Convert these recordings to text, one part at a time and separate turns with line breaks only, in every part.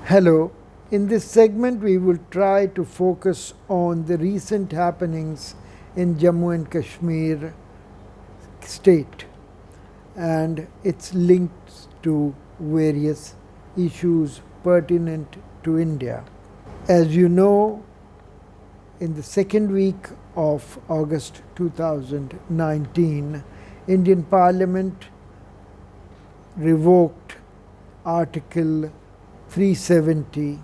Hello. In this segment, we will try to focus on the recent happenings in Jammu and Kashmir state and its links to various issues pertinent to India. As you know, in the second week of August 2019, Indian Parliament revoked Article 370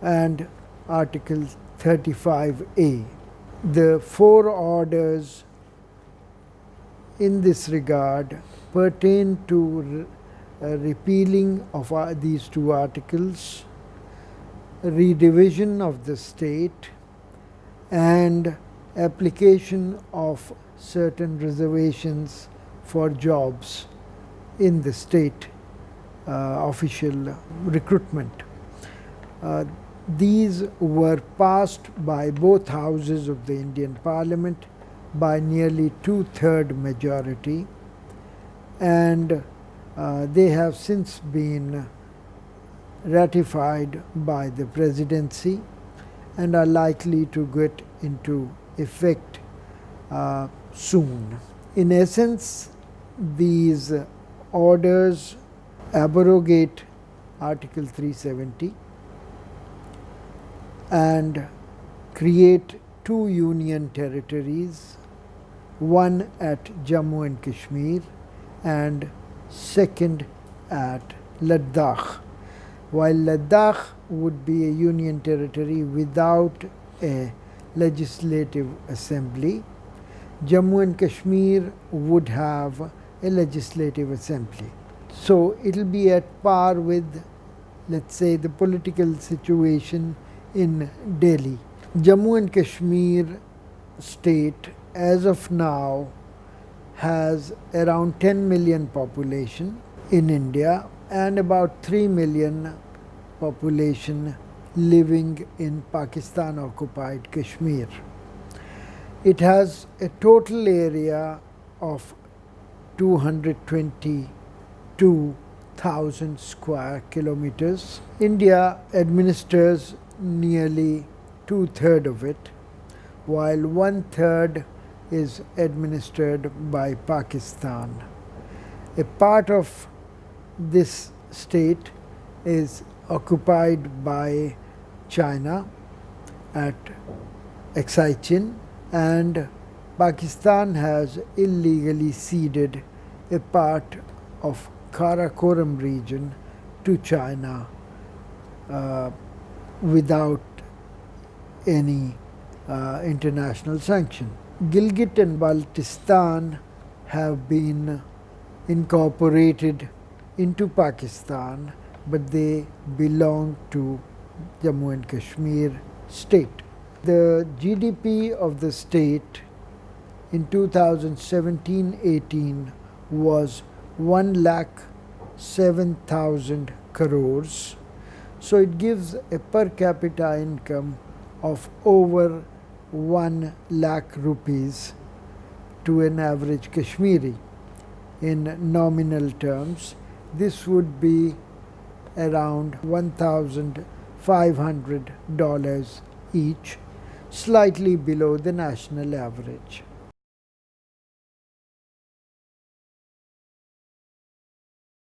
and Article 35A. The four orders in this regard pertain to repealing of these two articles, redivision of the state, and application of certain reservations for jobs in the state official recruitment. These were passed by both houses of the Indian Parliament by nearly two-thirds majority, and they have since been ratified by the Presidency and are likely to get into effect soon. In essence, these orders abrogate Article 370 and create two union territories, one at Jammu and Kashmir and second at Ladakh. While Ladakh would be a union territory without a legislative assembly, Jammu and Kashmir would have a legislative assembly. So it will be at par with, let's say, the political situation in Delhi. Jammu and Kashmir state as of now has around 10 million population in India and about 3 million population living in Pakistan occupied Kashmir. It has a total area of 222,000 square kilometers. India administers nearly two-thirds of it, while one-third is administered by Pakistan. A part of this state is occupied by China at Sachin, and Pakistan has illegally ceded a part of Karakoram region to China without any international sanction. Gilgit and Baltistan have been incorporated into Pakistan, but they belong to Jammu and Kashmir state. The GDP of the state in 2017-18 was 1,07,000 crores. So it gives a per capita income of over 1 lakh rupees to an average Kashmiri. In nominal terms, this would be around $1,500 each, slightly below the national average.